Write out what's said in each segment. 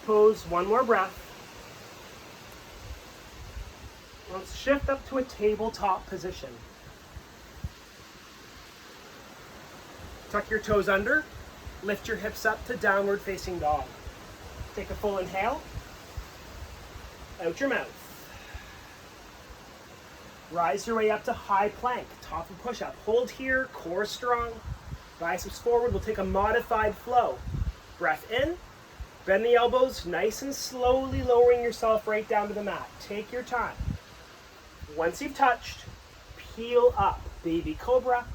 pose, one more breath. Let's shift up to a tabletop position. Tuck your toes under, lift your hips up to downward facing dog. Take a full inhale, out your mouth. Rise your way up to high plank, top of push-up. Hold here, core strong, biceps forward. We'll take a modified flow. Breath in, bend the elbows, nice and slowly lowering yourself right down to the mat. Take your time. Once you've touched, peel up, baby cobra,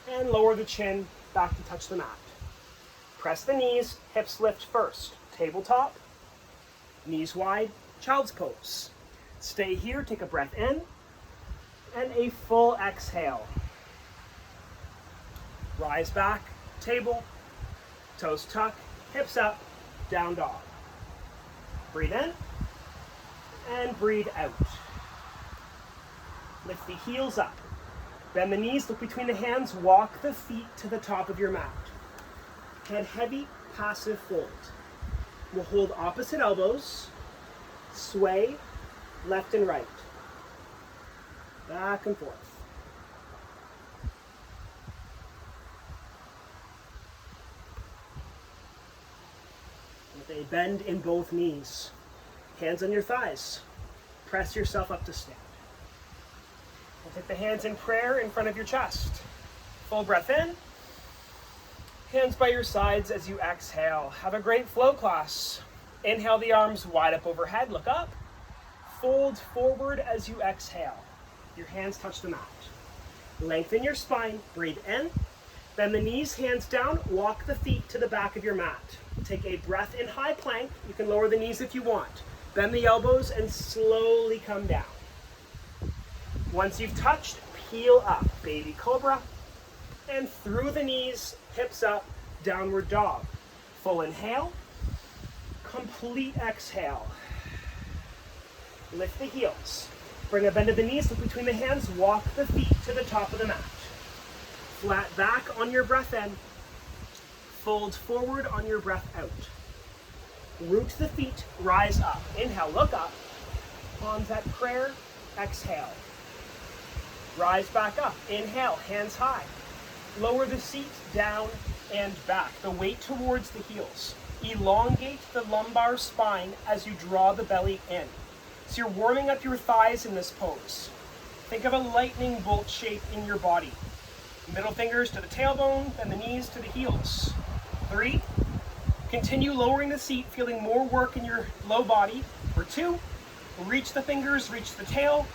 and lower the chin back to touch the mat. Press the knees, hips lift first. Tabletop, knees wide, child's pose. Stay here, take a breath in, and a full exhale. Rise back, table, toes tuck, hips up, down dog. Breathe in, and breathe out. Lift the heels up. Bend the knees, look between the hands, walk the feet to the top of your mat. Head heavy, passive fold. We'll hold opposite elbows, sway left and right, back and forth. With a bend in both knees, hands on your thighs, press yourself up to stand. We'll take the hands in prayer in front of your chest. Full breath in. Hands by your sides as you exhale. Have a great flow class. Inhale the arms wide up overhead. Look up. Fold forward as you exhale. Your hands touch the mat. Lengthen your spine. Breathe in. Bend the knees, hands down. Walk the feet to the back of your mat. Take a breath in high plank. You can lower the knees if you want. Bend the elbows and slowly come down. Once you've touched, peel up, baby cobra, and through the knees, hips up, downward dog. Full inhale, complete exhale. Lift the heels. Bring a bend of the knees, look between the hands, walk the feet to the top of the mat. Flat back on your breath in, fold forward on your breath out. Root the feet, rise up. Inhale, look up, palms at prayer, exhale. Rise back up. Inhale, hands high. Lower the seat down and back. The weight towards the heels. Elongate the lumbar spine as you draw the belly in. So you're warming up your thighs in this pose. Think of a lightning bolt shape in your body. Middle fingers to the tailbone and the knees to the heels. 3. Continue lowering the seat, feeling more work in your low body. For 2. Reach the fingers, reach the tail.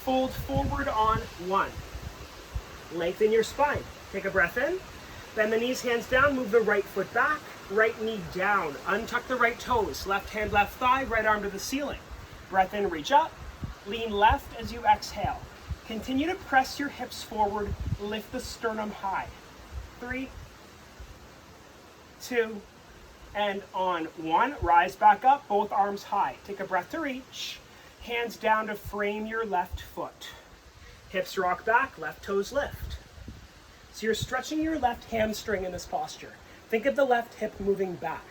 Fold forward on 1. Lengthen your spine. Take a breath in. Bend the knees, hands down. Move the right foot back. Right knee down. Untuck the right toes. Left hand, left thigh. Right arm to the ceiling. Breath in, reach up. Lean left as you exhale. Continue to press your hips forward. Lift the sternum high. 3, 2, and on 1. Rise back up. Both arms high. Take a breath to reach. Hands down to frame your left foot. Hips rock back, left toes lift. So you're stretching your left hamstring in this posture. Think of the left hip moving back.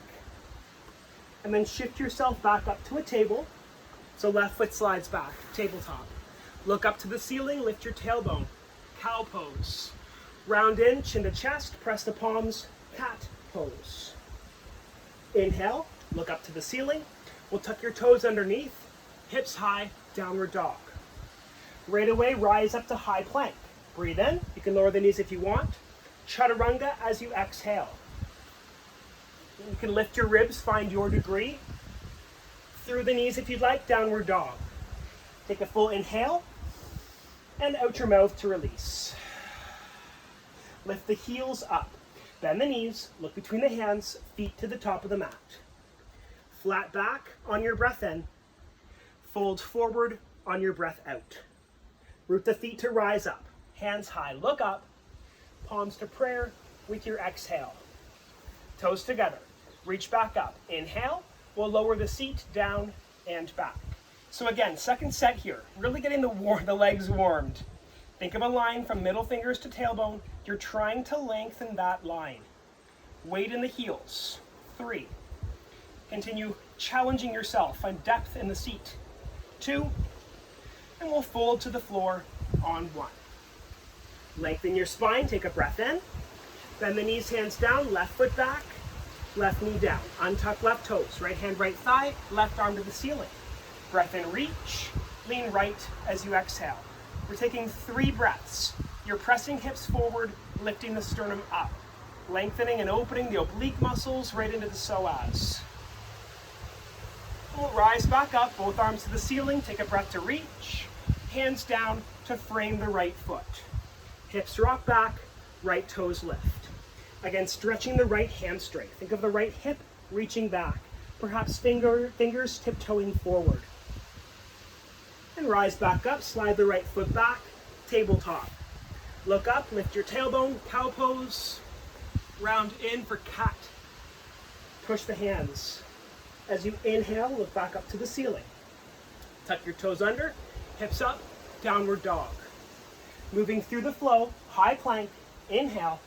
And then shift yourself back up to a table. So left foot slides back, tabletop. Look up to the ceiling, lift your tailbone. Cow pose. Round in, chin to chest, press the palms, cat pose. Inhale, look up to the ceiling. We'll tuck your toes underneath. Hips high, downward dog. Right away, rise up to high plank. Breathe in. You can lower the knees if you want. Chaturanga as you exhale. You can lift your ribs, find your degree. Through the knees if you'd like, downward dog. Take a full inhale and out your mouth to release. Lift the heels up. Bend the knees, look between the hands, feet to the top of the mat. Flat back on your breath in. Fold forward on your breath out. Root the feet to rise up. Hands high, look up. Palms to prayer with your exhale. Toes together. Reach back up. Inhale. We'll lower the seat down and back. So again, second set here. Really getting the legs warmed. Think of a line from middle fingers to tailbone. You're trying to lengthen that line. Weight in the heels. 3. Continue challenging yourself. Find depth in the seat. 2, and we'll fold to the floor on 1. Lengthen your spine, take a breath in. Bend the knees, hands down, left foot back, left knee down. Untuck left toes, right hand, right thigh, left arm to the ceiling. Breath in, reach, lean right as you exhale. We're taking 3 breaths. You're pressing hips forward, lifting the sternum up, lengthening and opening the oblique muscles right into the psoas. We'll rise back up, both arms to the ceiling, take a breath to reach, hands down to frame the right foot. Hips rock back, right toes lift. Again, stretching the right hamstring. Think of the right hip reaching back, perhaps fingers tiptoeing forward. And rise back up, slide the right foot back, tabletop. Look up, lift your tailbone, cow pose, round in for cat. Push the hands. As you inhale, look back up to the ceiling. Tuck your toes under, hips up, downward dog. Moving through the flow, high plank, inhale.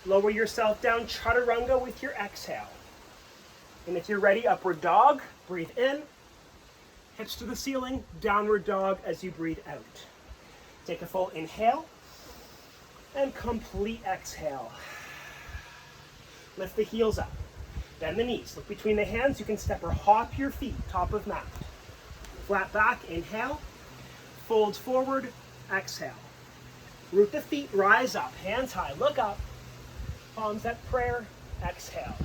Lower yourself down, chaturanga with your exhale. And if you're ready, upward dog, breathe in. Hips to the ceiling, downward dog as you breathe out. Take a full inhale and complete exhale. Lift the heels up. Bend the knees. Look between the hands. You can step or hop your feet, top of mat. Flat back, inhale. Fold forward, exhale. Root the feet, rise up, hands high, look up. Palms at prayer, exhale.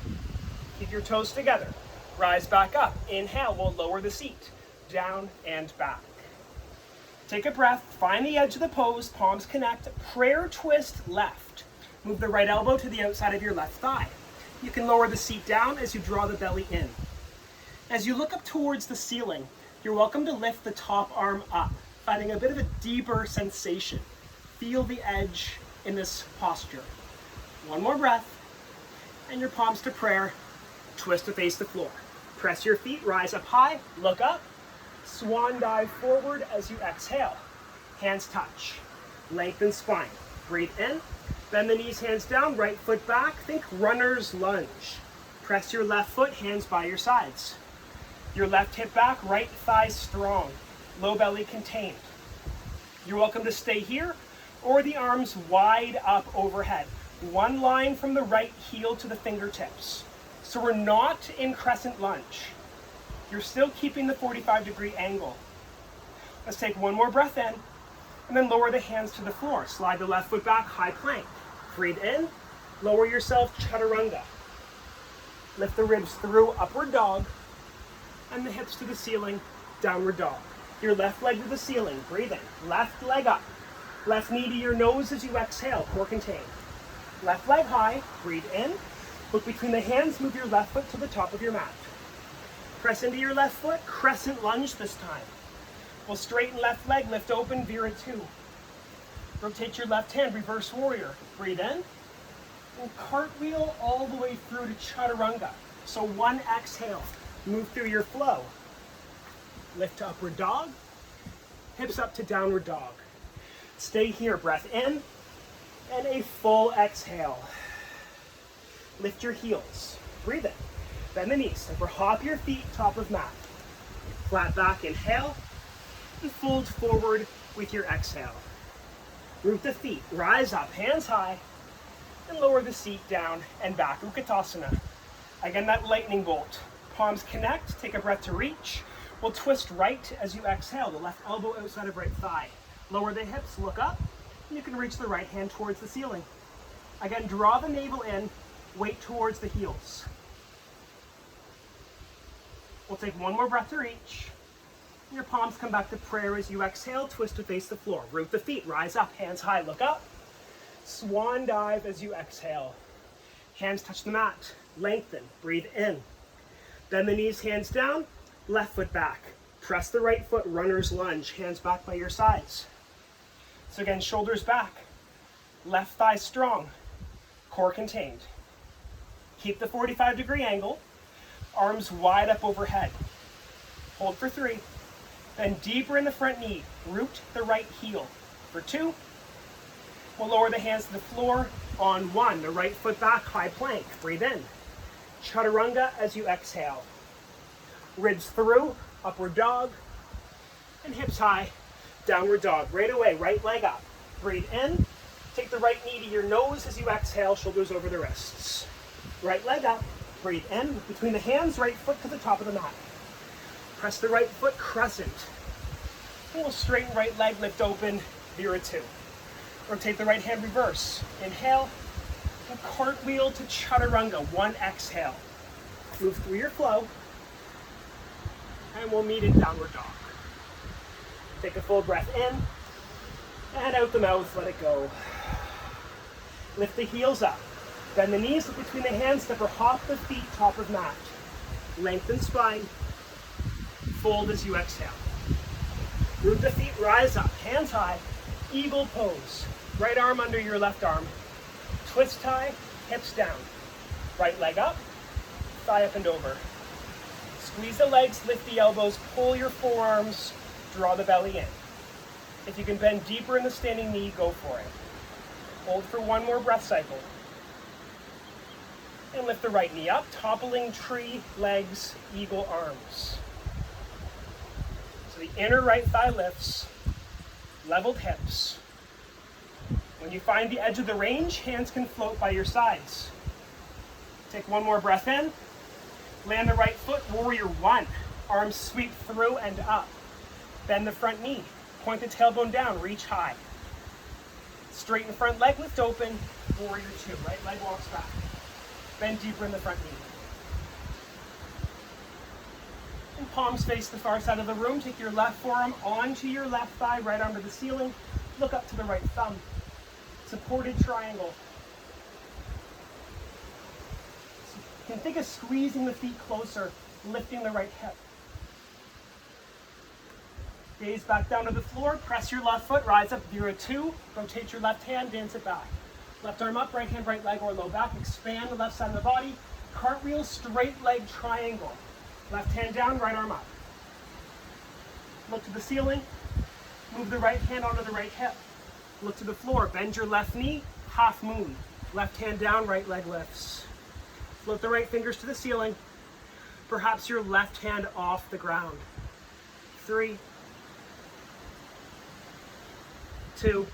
Keep your toes together. Rise back up. Inhale, we'll lower the seat. Down and back. Take a breath, find the edge of the pose, palms connect, prayer twist left. Move the right elbow to the outside of your left thigh. You can lower the seat down as you draw the belly in. As you look up towards the ceiling, you're welcome to lift the top arm up, finding a bit of a deeper sensation. Feel the edge in this posture. One more breath, and your palms to prayer, twist to face the floor. Press your feet, rise up high, look up, swan dive forward as you exhale. Hands touch, lengthen spine, breathe in. Bend the knees, hands down, right foot back. Think runner's lunge. Press your left foot, hands by your sides. Your left hip back, right thigh strong. Low belly contained. You're welcome to stay here or the arms wide up overhead. One line from the right heel to the fingertips. So we're not in crescent lunge. You're still keeping the 45-degree angle. Let's take one more breath in and then lower the hands to the floor. Slide the left foot back, high plank. Breathe in, lower yourself, chaturanga. Lift the ribs through, upward dog, and the hips to the ceiling, downward dog. Your left leg to the ceiling, breathe in. Left leg up, left knee to your nose as you exhale, core contained. Left leg high, breathe in. Look between the hands, move your left foot to the top of your mat. Press into your left foot, crescent lunge this time. We'll straighten left leg, lift open, Vira 2. Rotate your left hand, reverse warrior. Breathe in. And cartwheel all the way through to chaturanga. So one exhale, move through your flow. Lift to upward dog, hips up to downward dog. Stay here, breath in, and a full exhale. Lift your heels, breathe in. Bend the knees, or hop your feet, top of mat. Flat back, inhale, and fold forward with your exhale. Root the feet, rise up, hands high, and lower the seat down and back, Utkatasana. Again, that lightning bolt. Palms connect, take a breath to reach. We'll twist right as you exhale, the left elbow outside of right thigh. Lower the hips, look up, and you can reach the right hand towards the ceiling. Again, draw the navel in, weight towards the heels. We'll take one more breath to reach. Your palms come back to prayer as you exhale, twist to face the floor. Root the feet, rise up, hands high, look up. Swan dive as you exhale. Hands touch the mat, lengthen, breathe in. Bend the knees, hands down, left foot back. Press the right foot, runner's lunge, hands back by your sides. So again, shoulders back, left thigh strong, core contained. Keep the 45-degree angle, arms wide up overhead. Hold for 3. Then deeper in the front knee, root the right heel. For 2, we'll lower the hands to the floor on 1. The right foot back, high plank. Breathe in. Chaturanga as you exhale. Ribs through, upward dog, and hips high, downward dog. Right away, right leg up. Breathe in. Take the right knee to your nose as you exhale, shoulders over the wrists. Right leg up. Breathe in. Between the hands, right foot to the top of the mat. Press the right foot crescent. And we'll straighten right leg, lift open, Vinyasa. Rotate the right hand reverse. Inhale. And cartwheel to chaturanga. One exhale. Move through your flow. And we'll meet in downward dog. Take a full breath in. And out the mouth, let it go. Lift the heels up. Bend the knees, look between the hands, step or hop the feet, top of mat. Lengthen spine. Fold as you exhale. Root the feet, rise up, hands high. Eagle pose. Right arm under your left arm. Twist tie, hips down. Right leg up, thigh up and over. Squeeze the legs, lift the elbows, pull your forearms, draw the belly in. If you can bend deeper in the standing knee, go for it. Hold for one more breath cycle. And lift the right knee up, toppling tree, legs, eagle arms. So the inner right thigh lifts, leveled hips. When you find the edge of the range, hands can float by your sides. Take one more breath in. Land the right foot, warrior one. Arms sweep through and up. Bend the front knee. Point the tailbone down, reach high. Straighten the front leg, lift open, warrior two. Right leg walks back. Bend deeper in the front knee. And palms face the far side of the room. Take your left forearm onto your left thigh, right arm to the ceiling. Look up to the right thumb. Supported triangle. So you can think of squeezing the feet closer, lifting the right hip. Gaze back down to the floor, press your left foot, rise up, Vinyasa. Rotate your left hand, dance it back. Left arm up, right hand, right leg, or low back. Expand the left side of the body. Cartwheel, straight leg triangle. Left hand down, right arm up. Look to the ceiling. Move the right hand onto the right hip. Look to the floor. Bend your left knee, half moon. Left hand down, right leg lifts. Float the right fingers to the ceiling. Perhaps your left hand off the ground. 3, 2.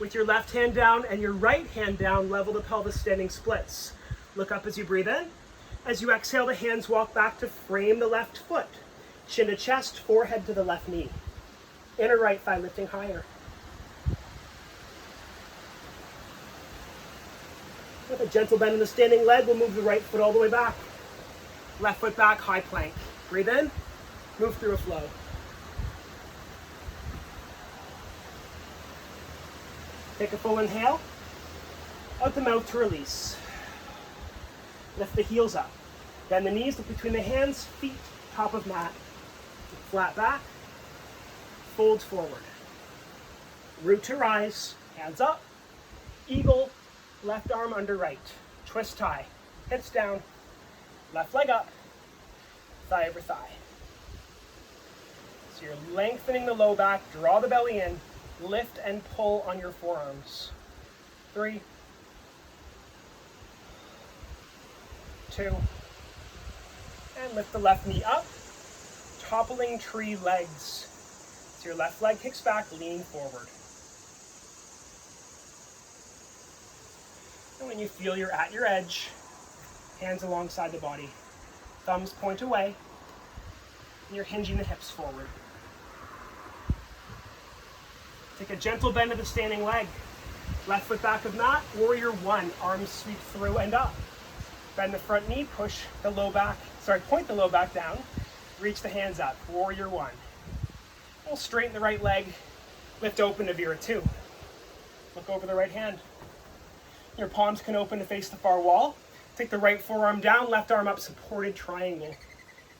With your left hand down and your right hand down, level the pelvis, standing splits. Look up as you breathe in. As you exhale, the hands walk back to frame the left foot. Chin to chest, forehead to the left knee. Inner right thigh lifting higher. With a gentle bend in the standing leg, we'll move the right foot all the way back. Left foot back, high plank. Breathe in, move through a flow. Take a full inhale. Out the mouth to release. Lift the heels up. Bend the knees, look between the hands, feet, top of mat. Flat back. Fold forward. Root to rise. Hands up. Eagle. Left arm under right. Twist tie. Hips down. Left leg up. Thigh over thigh. So you're lengthening the low back. Draw the belly in. Lift and pull on your forearms. 3, 2, and lift the left knee up. Toppling tree legs. So your left leg kicks back, lean forward. And when you feel you're at your edge, hands alongside the body. Thumbs point away. And you're hinging the hips forward. Take a gentle bend of the standing leg. Left foot back of mat, warrior one. Arms sweep through and up. Bend the front knee, point the low back down. Reach the hands up, warrior one. We'll straighten the right leg, lift open to Vinyasa. Look over the right hand. Your palms can open to face the far wall. Take the right forearm down, left arm up, supported triangle.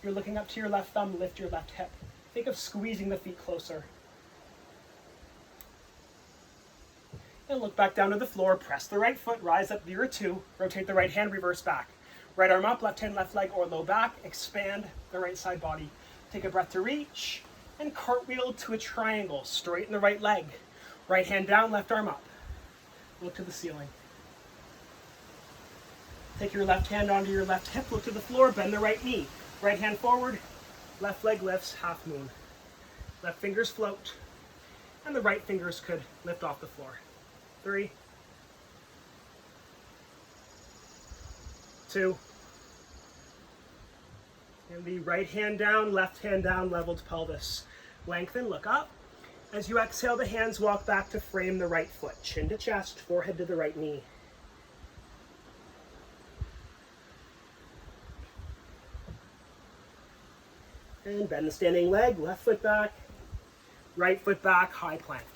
You're looking up to your left thumb, lift your left hip. Think of squeezing the feet closer. And look back down to the floor, press the right foot, rise up, Vinyasa. Rotate the right hand, reverse back. Right arm up, left hand, left leg, or low back. Expand the right side body. Take a breath to reach, and cartwheel to a triangle. Straighten the right leg. Right hand down, left arm up. Look to the ceiling. Take your left hand onto your left hip, look to the floor, bend the right knee. Right hand forward, left leg lifts, half moon. Left fingers float, and the right fingers could lift off the floor. 3, 2, and the right hand down, left hand down, leveled pelvis. Lengthen, look up. As you exhale, the hands walk back to frame the right foot. Chin to chest, forehead to the right knee. And bend the standing leg, left foot back, right foot back, high plank.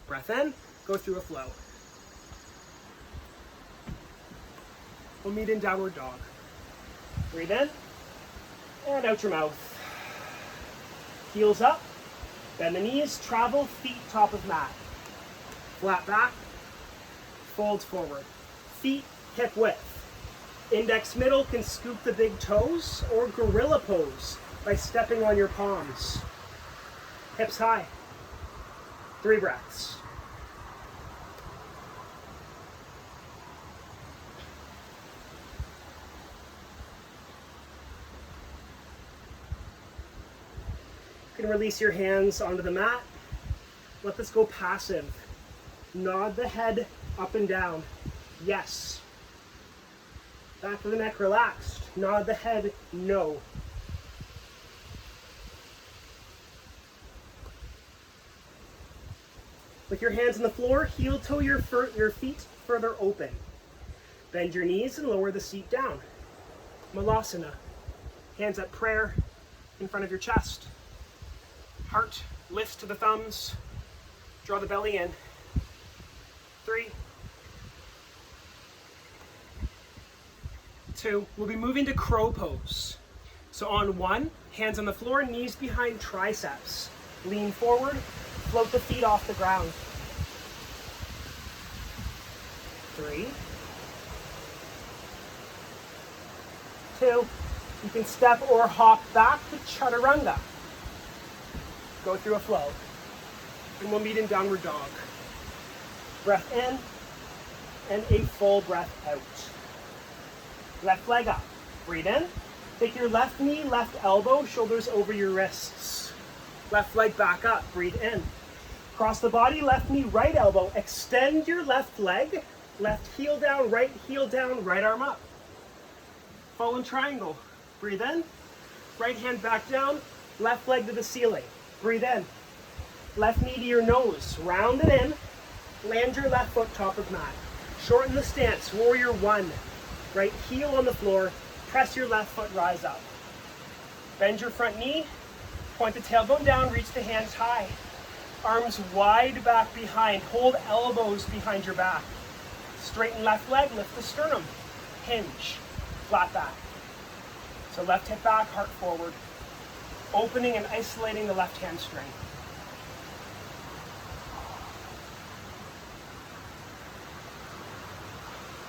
Breath in, go through a flow. We'll meet in downward dog. Breathe in, and out your mouth. Heels up, bend the knees, travel, feet top of mat. Flat back, fold forward. Feet hip width. Index middle can scoop the big toes, or gorilla pose by stepping on your palms. Hips high. 3 breaths. You can release your hands onto the mat. Let this go passive. Nod the head up and down. Yes. Back of the neck relaxed. Nod the head no. With your hands on the floor, heel toe your feet further open. Bend your knees and lower the seat down. Malasana. Hands at prayer in front of your chest. Heart lifts to the thumbs. Draw the belly in. 3, 2. We'll be moving to crow pose. So on 1, hands on the floor, knees behind triceps. Lean forward, float the feet off the ground. 3, 2. You can step or hop back to chaturanga. Go through a flow. And we'll meet in downward dog. Breath in, and a full breath out. Left leg up. Breathe in. Take your left knee, left elbow, shoulders over your wrists. Left leg back up. Breathe in. Cross the body, left knee, right elbow. Extend your left leg. Left heel down, right arm up. Fallen triangle. Breathe in. Right hand back down. Left leg to the ceiling. Breathe in. Left knee to your nose. Round it in. Land your left foot top of mat. Shorten the stance. Warrior 1. Right heel on the floor. Press your left foot, rise up. Bend your front knee. Point the tailbone down. Reach the hands high. Arms wide back behind. Hold elbows behind your back. Straighten left leg. Lift the sternum. Hinge. Flat back. So left hip back, heart forward. Opening and isolating the left hamstring.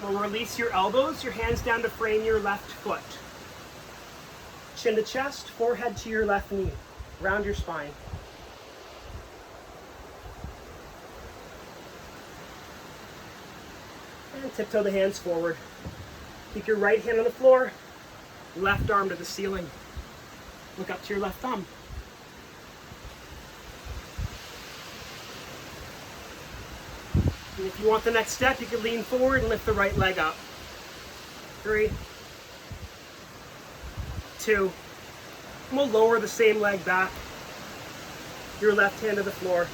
We'll release your elbows, your hands down to frame your left foot. Chin to chest, forehead to your left knee. Round your spine. And tiptoe the hands forward. Keep your right hand on the floor, left arm to the ceiling. Look up to your left thumb. And if you want the next step, you can lean forward and lift the right leg up. 3, 2. And we'll lower the same leg back. Your left hand to the floor.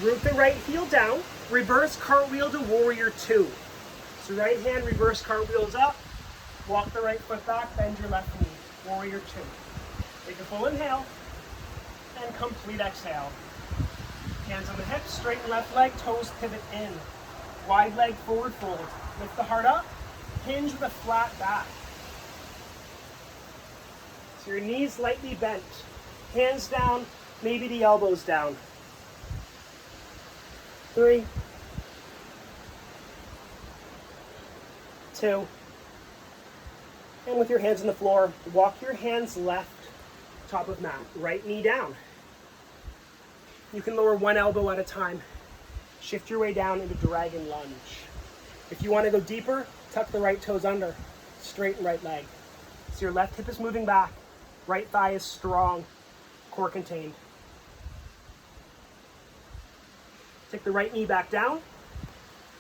Root the right heel down. Reverse cartwheel to warrior 2. So right hand, reverse cartwheels up. Walk the right foot back, bend your left knee. Warrior 2. Take a full inhale and complete exhale. Hands on the hips, straighten left leg, toes pivot in. Wide leg forward fold. Lift the heart up, hinge with a flat back. So your knees lightly bent. Hands down, maybe the elbows down. 3, 2. And with your hands on the floor, walk your hands left, top of mat. Right knee down. You can lower one elbow at a time. Shift your way down into dragon lunge. If you want to go deeper, tuck the right toes under. Straighten right leg. So your left hip is moving back. Right thigh is strong, core contained. Take the right knee back down.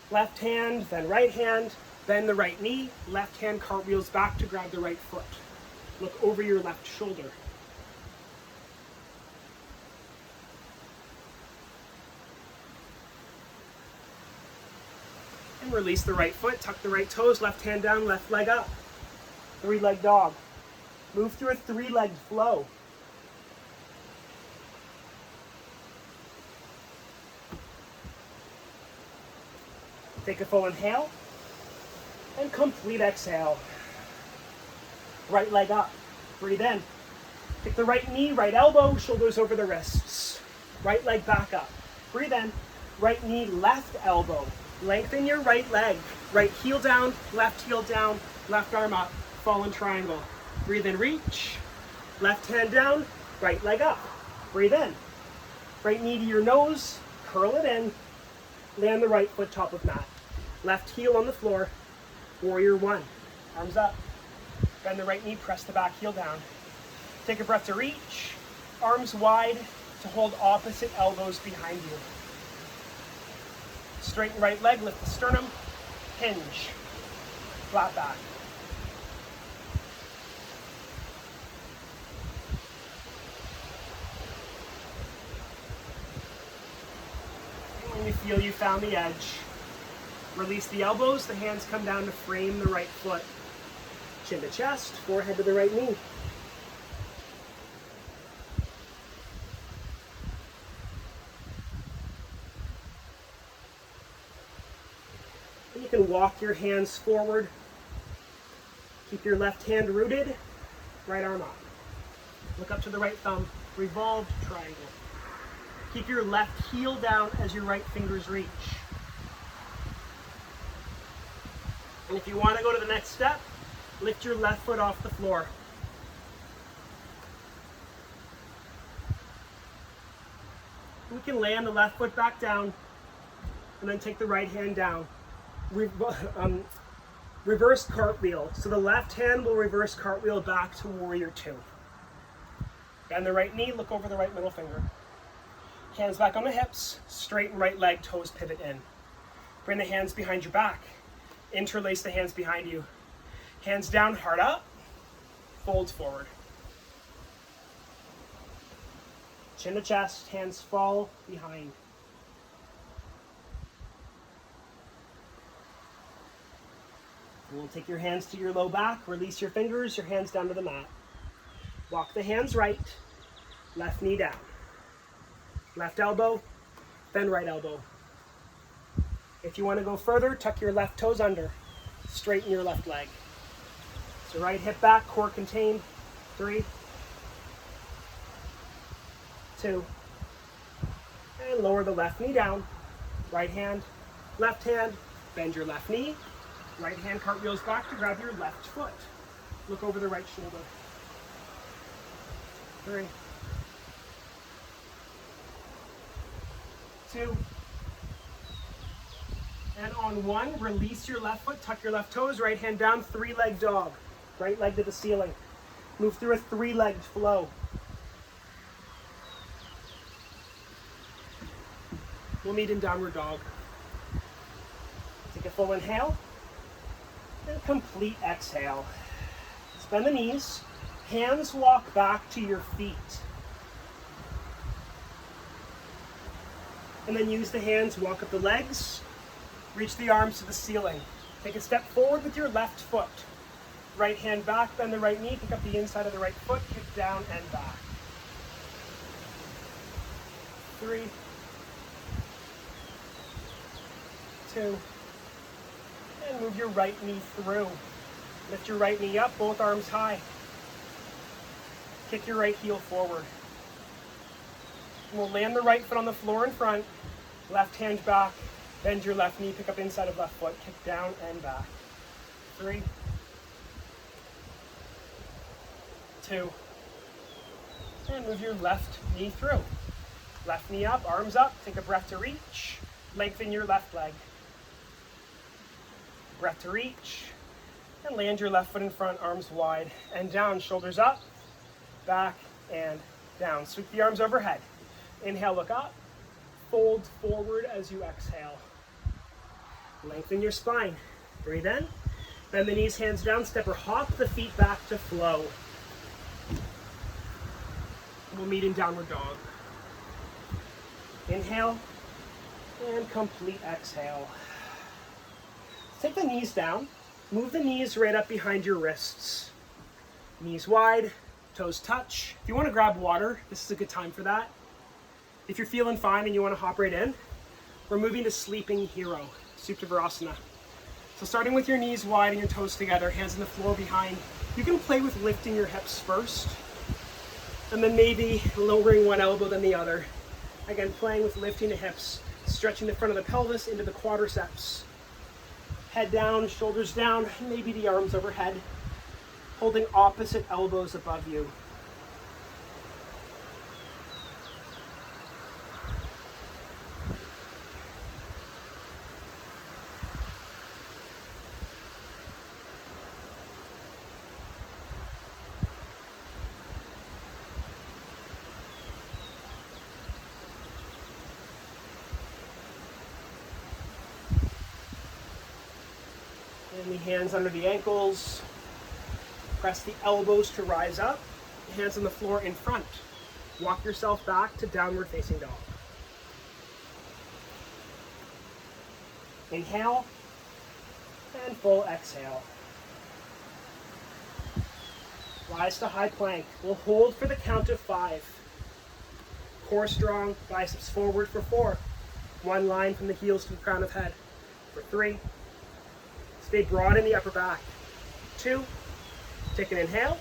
Left hand, then right hand, bend the right knee. Left hand cartwheels back to grab the right foot. Look over your left shoulder. And release the right foot, tuck the right toes, left hand down, left leg up. Three-leg dog. Move through a three-legged flow. Take a full inhale and complete exhale. Right leg up. Breathe in. Take the right knee, right elbow, shoulders over the wrists. Right leg back up. Breathe in. Right knee, left elbow. Lengthen your right leg. Right heel down, left heel down, left arm up. Fallen triangle. Breathe in, reach. Left hand down, right leg up. Breathe in. Right knee to your nose, curl it in. Land the right foot top of mat. Left heel on the floor. Warrior one. Arms up. Bend the right knee, press the back heel down. Take a breath to reach. Arms wide to hold opposite elbows behind you. Straighten right leg, lift the sternum. Hinge. Flat back. And when you feel you found the edge, release the elbows, the hands come down to frame the right foot. Chin to chest, forehead to the right knee. And you can walk your hands forward. Keep your left hand rooted, right arm up. Look up to the right thumb, revolved triangle. Keep your left heel down as your right fingers reach. And if you want to go to the next step, lift your left foot off the floor. We can land the left foot back down and then take the right hand down. Reverse cartwheel. So the left hand will reverse cartwheel back to warrior two. Bend the right knee, look over the right middle finger. Hands back on the hips, straighten right leg, toes pivot in. Bring the hands behind your back. Interlace the hands behind you. Hands down, heart up, fold forward. Chin to chest, hands fall behind. And we'll take your hands to your low back, release your fingers, your hands down to the mat. Walk the hands right, left knee down. Left elbow, then right elbow. If you want to go further, tuck your left toes under. Straighten your left leg. So right hip back, core contained. 3, 2, and lower the left knee down. Right hand, left hand, bend your left knee. Right hand cartwheels back to grab your left foot. Look over the right shoulder. 3, 2, and on 1, release your left foot, tuck your left toes, right hand down, three-leg dog. Right leg to the ceiling. Move through a three-legged flow. We'll meet in downward dog. Take a full inhale and complete exhale. Bend the knees. Hands walk back to your feet. And then use the hands, walk up the legs, reach the arms to the ceiling. Take a step forward with your left foot. Right hand back, bend the right knee, pick up the inside of the right foot, kick down and back. 3, 2, and move your right knee through. Lift your right knee up, both arms high. Kick your right heel forward. And we'll land the right foot on the floor in front, left hand back, bend your left knee, pick up inside of left foot, kick down and back. 3, 2, and move your left knee through. Left knee up, arms up, take a breath to reach, lengthen your left leg. Breath to reach, And land your left foot in front, arms wide and down, shoulders up, back and down. Sweep the arms overhead. Inhale, look up. Fold forward as you exhale. Lengthen your spine. Breathe in. Bend the knees, hands down. Step or hop the feet back to flow. We'll meet in downward dog. Inhale and complete exhale. Take the knees down. Move the knees right up behind your wrists. Knees wide, toes touch. If you want to grab water, this is a good time for that. If you're feeling fine and you want to hop right in, we're moving to Sleeping Hero, Supta Virasana. So starting with your knees wide and your toes together, hands on the floor behind. You can play with lifting your hips first, and then maybe lowering one elbow than the other. Again, playing with lifting the hips, stretching the front of the pelvis into the quadriceps. Head down, shoulders down, maybe the arms overhead, holding opposite elbows above you. And the hands under the ankles. Press the elbows to rise up. Hands on the floor in front. Walk yourself back to downward facing dog. Inhale and full exhale. Rise to high plank. We'll hold for the count of 5. Core strong, biceps forward for 4. One line from the heels to the crown of head for 3. Stay broad in the upper back. 2. Take an inhale.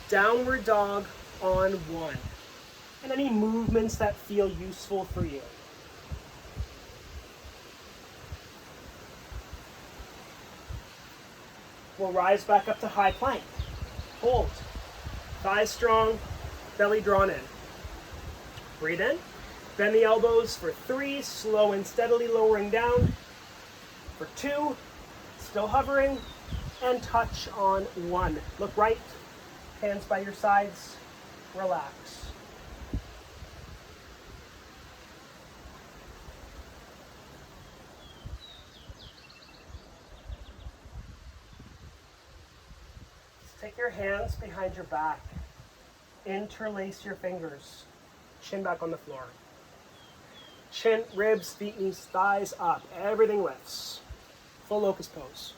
Downward dog on 1. And any movements that feel useful for you. We'll rise back up to high plank. Hold. Thighs strong, belly drawn in. Breathe in. Bend the elbows for 3. Slow and steadily lowering down. For 2. Still hovering, and touch on 1. Look right, hands by your sides, relax. Take your hands behind your back, interlace your fingers, chin back on the floor. Chin, ribs, feet, knees, thighs up, everything lifts. Full locust pose.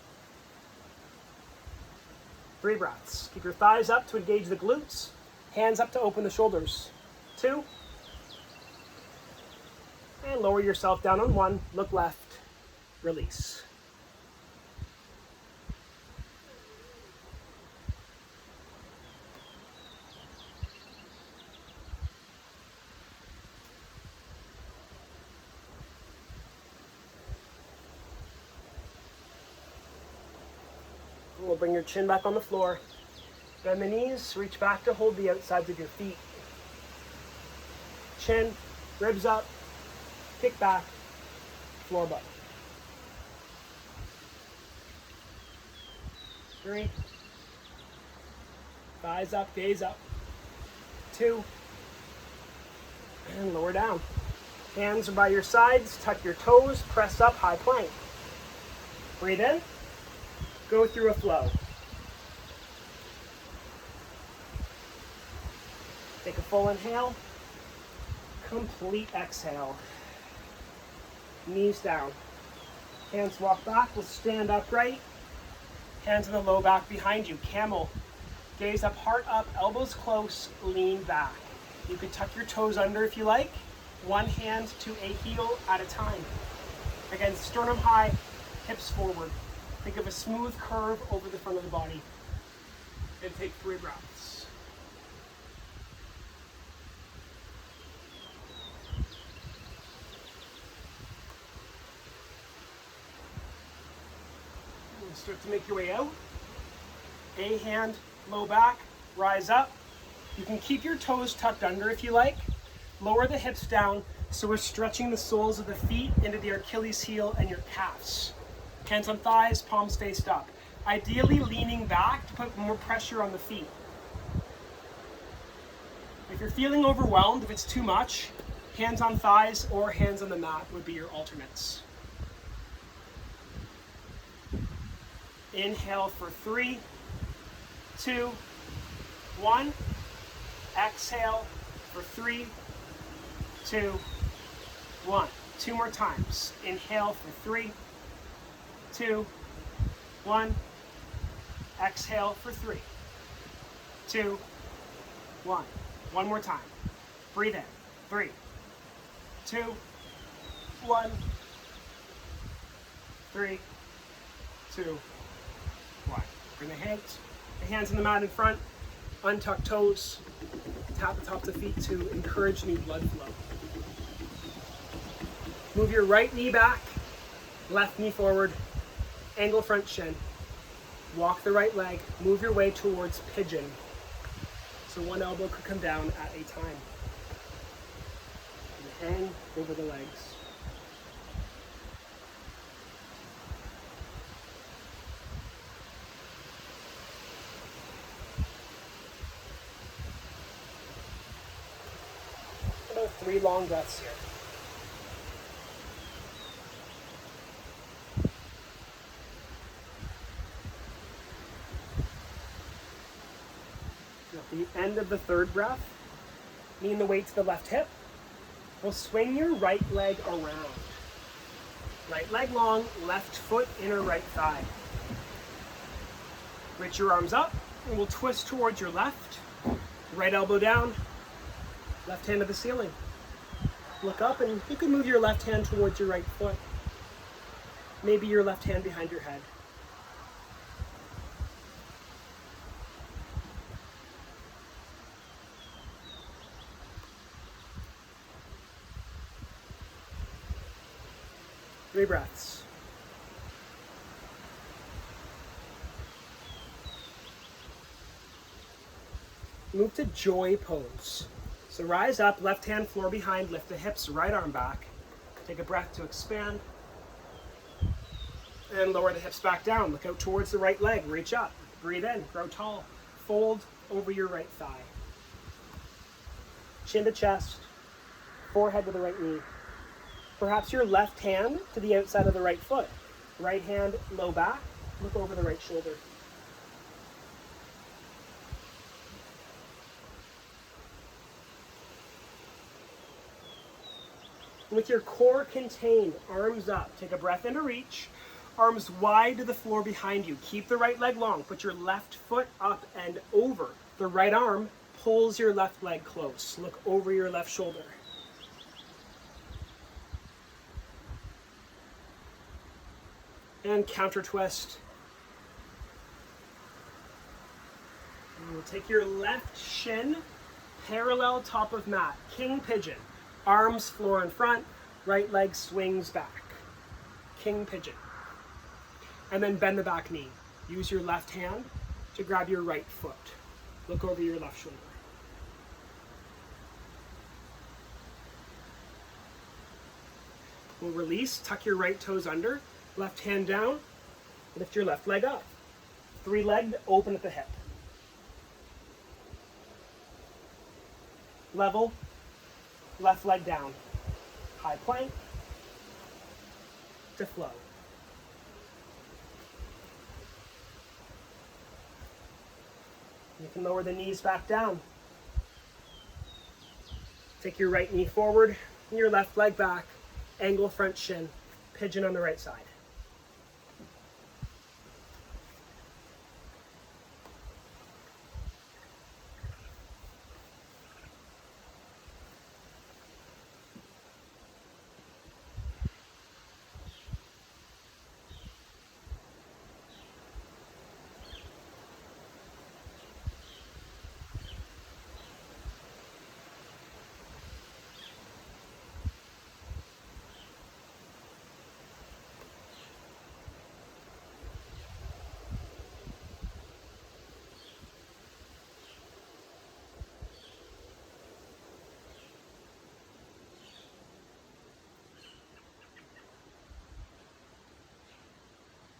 3 breaths. Keep your thighs up to engage the glutes. Hands up to open the shoulders. 2. And lower yourself down on 1. Look left. Release. We'll bring your chin back on the floor. Bend the knees, reach back to hold the outsides of your feet. Chin, ribs up, kick back, floor above. 3. Thighs up, gaze up. 2. And lower down. Hands are by your sides, tuck your toes, press up, high plank. Breathe in. Go through a flow. Take a full inhale. Complete exhale. Knees down. Hands walk back. We'll stand upright. Hands in the low back behind you. Camel. Gaze up, heart up, elbows close, lean back. You could tuck your toes under if you like. One hand to a heel at a time. Again, sternum high, hips forward. Think of a smooth curve over the front of the body. And take 3 breaths. And start to make your way out. A hand, low back, rise up. You can keep your toes tucked under if you like. Lower the hips down so we're stretching the soles of the feet into the Achilles heel and your calves. Hands on thighs, palms faced up. Ideally leaning back to put more pressure on the feet. If you're feeling overwhelmed, if it's too much, hands on thighs or hands on the mat would be your alternates. Inhale for 3, 2, 1. Exhale for 3, 2, 1. 2 more times. Inhale for 3, 2, 1. Exhale for 3, 2, 1. One more time. Breathe in. 3, 2, 1. 3, 2, 1. Bring the hands on the mat in front. Untuck toes. Tap the tops of feet to encourage new blood flow. Move your right knee back, left knee forward, angle front shin. Walk the right leg, move your way towards pigeon. So one elbow could come down at a time. And hang over the legs. About 3 long breaths here. At the end of the 3rd breath, lean the weight to the left hip. We'll swing your right leg around. Right leg long, left foot, inner right thigh. Reach your arms up, and we'll twist towards your left. Right elbow down, left hand to the ceiling. Look up, and you can move your left hand towards your right foot. Maybe your left hand behind your head. Three breaths. Move to joy pose. So rise up, left hand floor behind, lift the hips, right arm back. Take a breath to expand. And lower the hips back down. Look out towards the right leg, reach up. Breathe in, grow tall. Fold over your right thigh. Chin to chest, forehead to the right knee. Perhaps your left hand to the outside of the right foot. Right hand low back, look over the right shoulder. With your core contained, arms up, take a breath in to reach. Arms wide to the floor behind you. Keep the right leg long. Put your left foot up and over. The right arm pulls your left leg close. Look over your left shoulder. And counter twist. And we'll take your left shin parallel top of mat. King pigeon. Arms floor in front. Right leg swings back. King pigeon. And then bend the back knee. Use your left hand to grab your right foot. Look over your left shoulder. We'll release, tuck your right toes under, left hand down, lift your left leg up. 3-legged, open at the hip. Level, left leg down. High plank to flow. You can lower the knees back down. Take your right knee forward, and your left leg back, angle front shin, pigeon on the right side.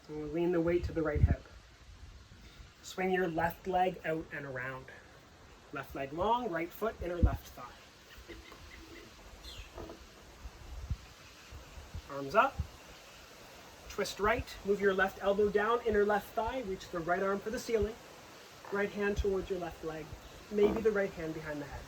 And we'll lean the weight to the right hip. Swing your left leg out and around. Left leg long, right foot, inner left thigh. Arms up. Twist right, move your left elbow down, inner left thigh, reach the right arm for the ceiling. Right hand towards your left leg, maybe the right hand behind the head.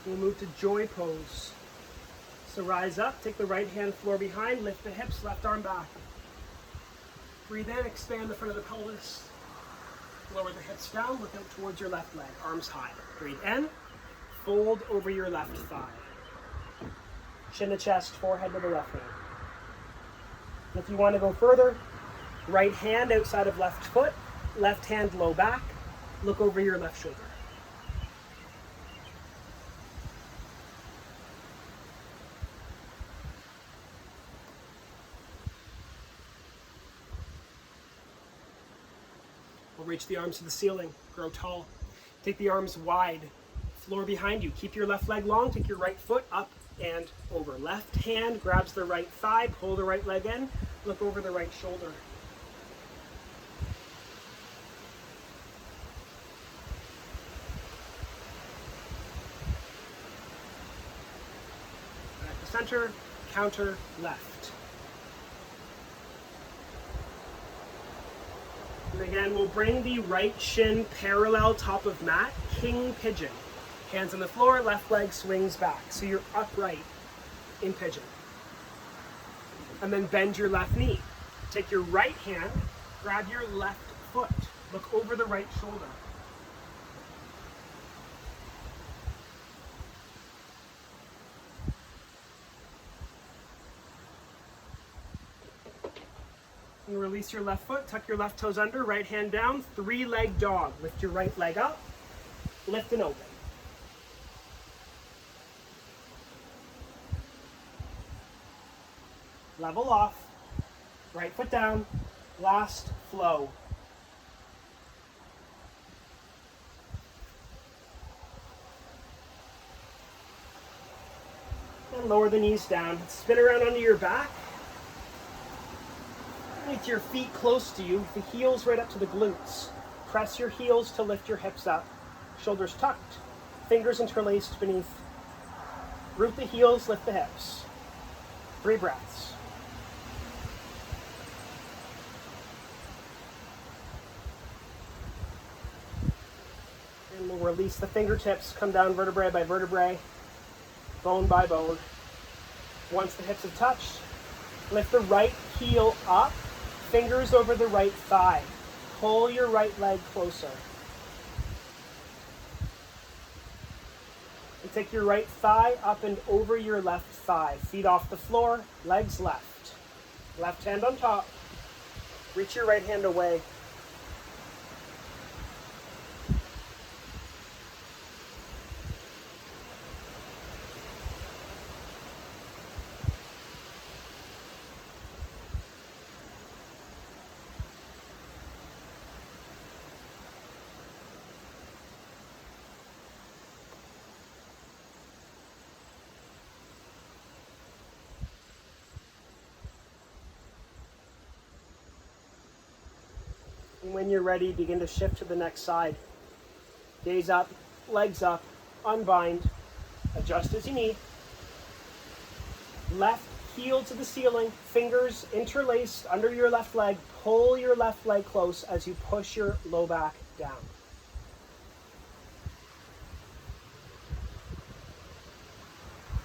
We'll move to joy pose. So rise up, take the right hand floor behind, lift the hips, left arm back. Breathe in, expand the front of the pelvis. Lower the hips down, look out towards your left leg, arms high. Breathe in, fold over your left thigh. Chin to chest, forehead to the left hand. If you want to go further, right hand outside of left foot, left hand low back, look over your left shoulder. We'll reach the arms to the ceiling, grow tall. Take the arms wide, floor behind you. Keep your left leg long, take your right foot up and over. Left hand grabs the right thigh, pull the right leg in, look over the right shoulder. Back to center, counter, left. And again, we'll bring the right shin parallel top of mat, king pigeon. Hands on the floor, left leg swings back. So you're upright in pigeon. And then bend your left knee. Take your right hand, grab your left foot. Look over the right shoulder. And release your left foot, tuck your left toes under, right hand down, three-leg dog. Lift your right leg up, lift and open. Level off, right foot down, last flow. And lower the knees down, spin around onto your back. With your feet close to you, the heels right up to the glutes. Press your heels to lift your hips up. Shoulders tucked, fingers interlaced beneath. Root the heels, lift the hips. 3 breaths. And we'll release the fingertips, come down vertebrae by vertebrae, bone by bone. Once the hips have touched, lift the right heel up. Fingers over the right thigh. Pull your right leg closer. And take your right thigh up and over your left thigh. Feet off the floor, legs left. Left hand on top. Reach your right hand away. And when you're ready, begin to shift to the next side. Gaze up, legs up, unbind, adjust as you need. Left heel to the ceiling, fingers interlaced under your left leg. Pull your left leg close as you push your low back down.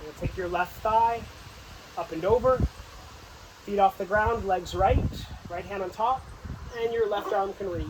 You'll take your left thigh up and over, feet off the ground, legs right, right hand on top. And your left arm can reach.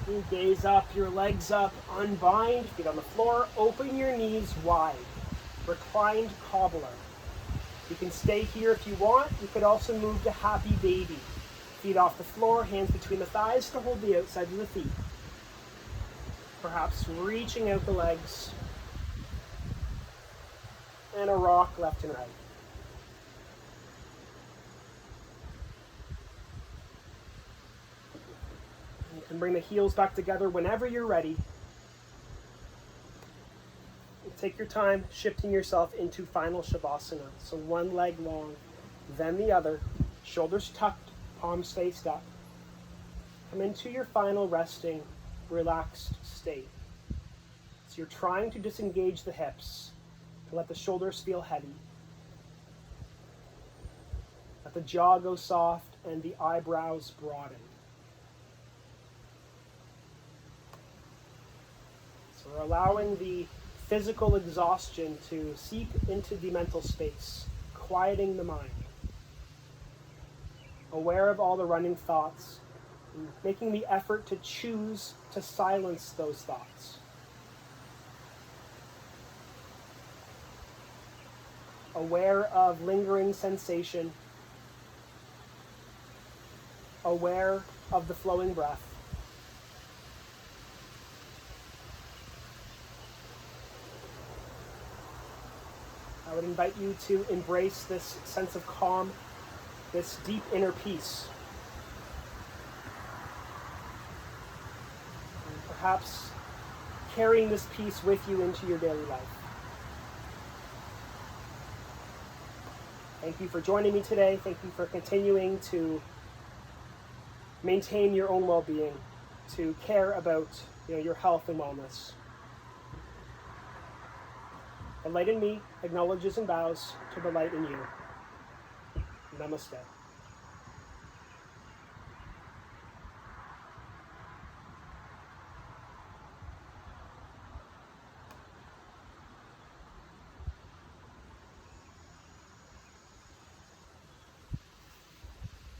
You gaze up, your legs up, unbind, feet on the floor, open your knees wide. Reclined Cobbler. You can stay here if you want. You could also move to Happy Baby. Feet off the floor, hands between the thighs to hold the outsides of the feet. Perhaps reaching out the legs. And a rock left and right. You can bring the heels back together whenever you're ready. Take your time shifting yourself into final Shavasana. So one leg long, then the other, shoulders tucked, palms faced up. Come into your final resting, relaxed state. So you're trying to disengage the hips, to let the shoulders feel heavy. Let the jaw go soft and the eyebrows broaden. So we're allowing the physical exhaustion to seep into the mental space, quieting the mind. Aware of all the running thoughts, and making the effort to choose to silence those thoughts. Aware of lingering sensation. Aware of the flowing breath. I would invite you to embrace this sense of calm, this deep inner peace. And perhaps carrying this peace with you into your daily life. Thank you for joining me today. Thank you for continuing to maintain your own well-being, to care about your health and wellness. The light in me acknowledges and bows to the light in you. Namaste.